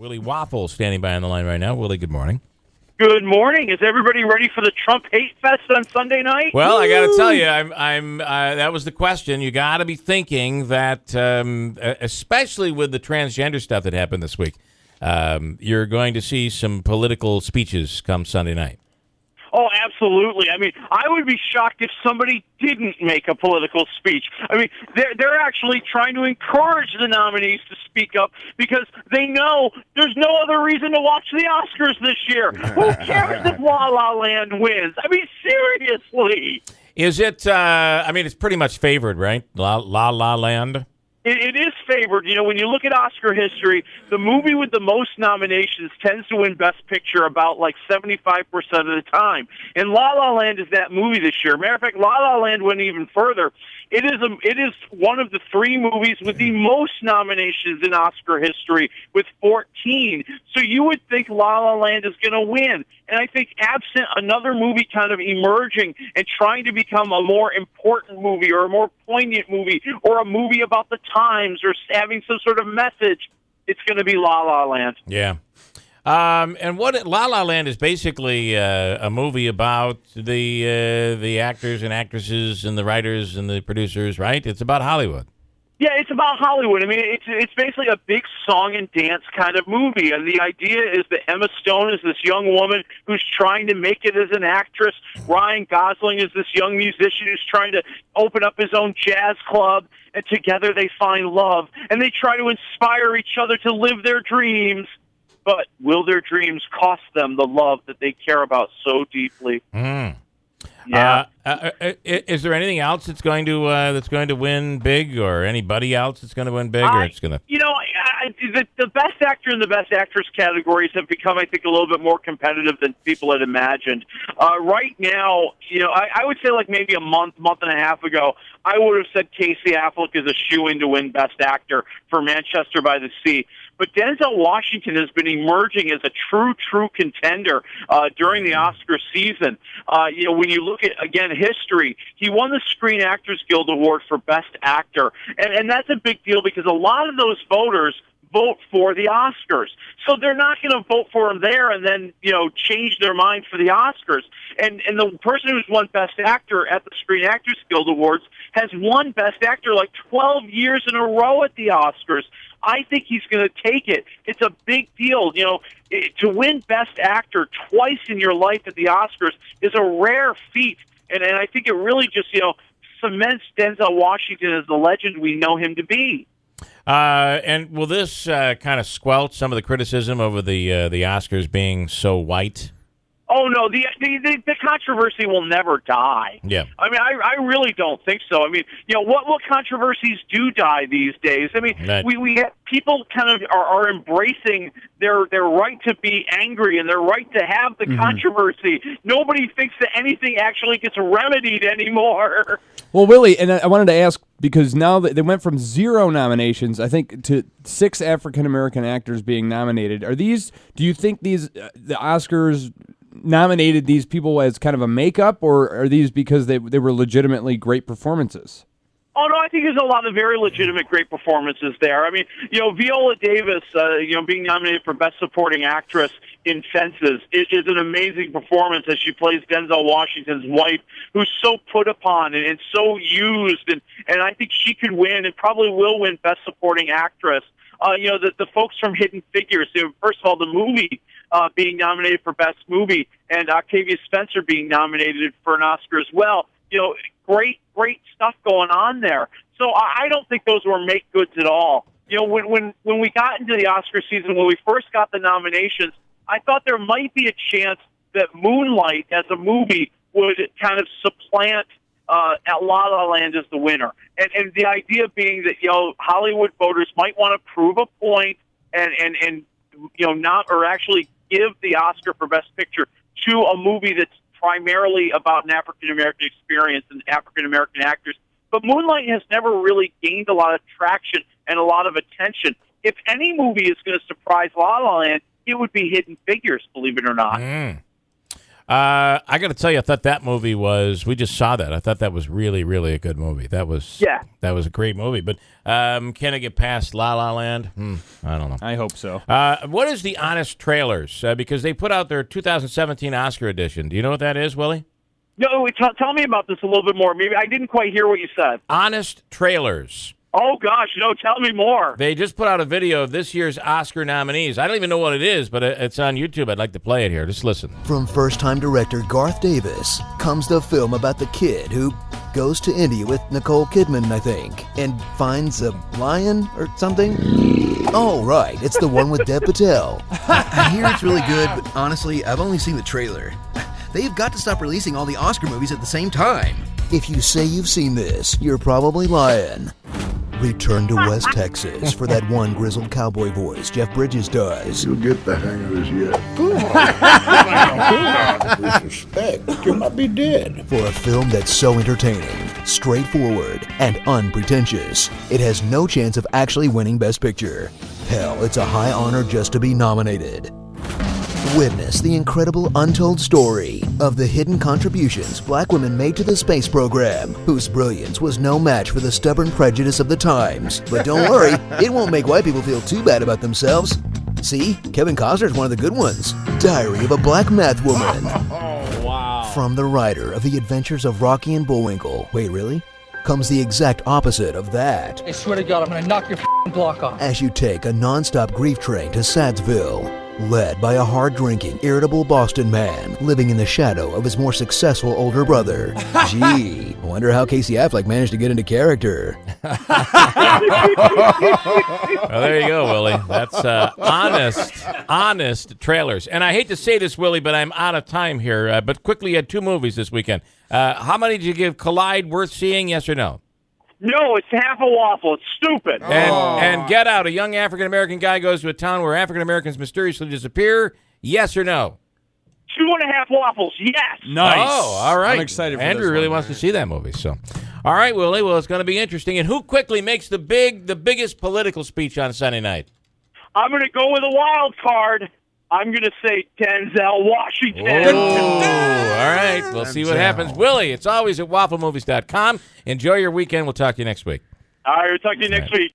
Willie Waffle standing by on the line right now. Willie, good morning. Good morning. Is everybody ready for the Trump Hate Fest on Sunday night? Well, I got to tell you, that was the question. You got to be thinking that, especially with the transgender stuff that happened this week, you're going to see some political speeches come Sunday night. Oh, absolutely. I mean, I would be shocked if somebody didn't make a political speech. I mean, they're actually trying to encourage the nominees to speak up because they know there's no other reason to watch the Oscars this year. Who cares if La La Land wins? I mean, seriously. Is it, it's pretty much favored, right? La La Land? It is favored. You know, when you look at Oscar history, the movie with the most nominations tends to win Best Picture about like 75% of the time. And La La Land is that movie this year. Matter of fact, La La Land went even further. It is one of the three movies with the most nominations in Oscar history with 14. So you would think La La Land is going to win. And I think absent another movie kind of emerging and trying to become a more important movie or a more poignant movie or a movie about the times or having some sort of message, it's going to be La La Land. Yeah. And what La La Land is basically a movie about the actors and actresses and the writers and the producers, right? It's about Hollywood. Yeah, it's about Hollywood. I mean, it's basically a big song and dance kind of movie. And the idea is that Emma Stone is this young woman who's trying to make it as an actress. Ryan Gosling is this young musician who's trying to open up his own jazz club. And together they find love. And they try to inspire each other to live their dreams. But will their dreams cost them the love that they care about so deeply? Yeah. Is there anything else that's going to win big, or anybody else that's going to win big, or it's going to? You know, the best actor and the best actress categories have become, I think, a little bit more competitive than people had imagined. Right now, you know, I would say like maybe a month and a half ago, I would have said Casey Affleck is a shoo-in to win Best Actor for Manchester by the Sea. But Denzel Washington has been emerging as a true contender during the Oscar season. You know, when you look at, again, history, he won the Screen Actors Guild Award for Best Actor. And that's a big deal because a lot of those voters vote for the Oscars. So they're not going to vote for him there and then, you know, change their mind for the Oscars. And the person who's won Best Actor at the Screen Actors Guild Awards has won Best Actor like 12 years in a row at the Oscars. I think he's going to take it. It's a big deal. You know, to win Best Actor twice in your life at the Oscars is a rare feat. And I think it really just, you know, cements Denzel Washington as the legend we know him to be. And will this kind of squelch some of the criticism over the Oscars being so white? Oh, no, the controversy will never die. Yeah. I mean, I really don't think so. I mean, you know, what controversies do die these days? I mean, we have people kind of are embracing their right to be angry and their right to have the controversy. Nobody thinks that anything actually gets remedied anymore. Well, Willie, and I wanted to ask, because now that they went from 0 nominations, I think, to 6 African-American actors being nominated. Do you think the Oscars nominated these people as kind of a makeup, or are these because they were legitimately great performances? Oh, no, I think there's a lot of very legitimate great performances there. I mean, you know, Viola Davis, you know, being nominated for Best Supporting Actress in Fences is an amazing performance as she plays Denzel Washington's wife, who's so put upon and so used, and I think she could win and probably will win Best Supporting Actress. You know, the folks from Hidden Figures, you know, first of all, the movie being nominated for Best Movie, and Octavia Spencer being nominated for an Oscar as well. You know, great stuff going on there. So I don't think those were make goods at all. You know, when we got into the Oscar season, when we first got the nominations, I thought there might be a chance that Moonlight as a movie would kind of supplant at La La Land as the winner. And the idea being that, you know, Hollywood voters might want to prove a point and you know, not, or actually give the Oscar for Best Picture to a movie that's primarily about an African-American experience and African-American actors. But Moonlight has never really gained a lot of traction and a lot of attention. If any movie is going to surprise La La Land, it would be Hidden Figures, believe it or not. I got to tell you, I thought that movie was. We just saw that. I thought that was really, really a good movie. That was a great movie. But can I get past La La Land? I don't know. I hope so. What is the Honest Trailers? Because they put out their 2017 Oscar edition. Do you know what that is, Willie? No, tell me about this a little bit more. Maybe I didn't quite hear what you said. Honest Trailers. Oh, gosh, no, tell me more. They just put out a video of this year's Oscar nominees. I don't even know what it is, but it's on YouTube. I'd like to play it here. Just listen. From first-time director Garth Davis comes the film about the kid who goes to India with Nicole Kidman, I think, and finds a lion or something. Oh, right, it's the one with Dev Patel. I hear it's really good, but honestly, I've only seen the trailer. They've got to stop releasing all the Oscar movies at the same time. If you say you've seen this, you're probably lying. Return to West Texas for that one grizzled cowboy voice Jeff Bridges does. You'll get the hang of this yet. Disrespect. You might be dead. For a film that's so entertaining, straightforward, and unpretentious, it has no chance of actually winning Best Picture. Hell, it's a high honor just to be nominated. Witness the incredible untold story of the hidden contributions black women made to the space program, whose brilliance was no match for the stubborn prejudice of the times. But don't worry, it won't make white people feel too bad about themselves. See, Kevin Costner's one of the good ones. Diary of a Black Math Woman. Oh, wow. From the writer of The Adventures of Rocky and Bullwinkle. Wait, really? Comes the exact opposite of that. I swear to God, I'm gonna knock your block off. As you take a non-stop grief train to Sadsville, led by a hard-drinking, irritable Boston man living in the shadow of his more successful older brother. Gee, I wonder how Casey Affleck managed to get into character. Well, there you go, Willie. That's honest trailers. And I hate to say this, Willie, but I'm out of time here. But quickly, you had 2 movies this weekend. How many did you give Collide worth seeing, yes or no? No, it's half a waffle. It's stupid. And Get Out, a young African-American guy goes to a town where African-Americans mysteriously disappear, yes or no? 2.5 waffles, yes. Nice. Oh, all right. I'm excited for Andrew this really one. wants to see that movie. So, all right, Willie. Well, it's going to be interesting. And who quickly makes the biggest political speech on Sunday night? I'm going to go with a wild card. I'm going to say Denzel Washington. Oh, all right. We'll see what happens. Willie, it's always at wafflemovies.com. Enjoy your weekend. We'll talk to you next week. All right, we'll talk to you next week.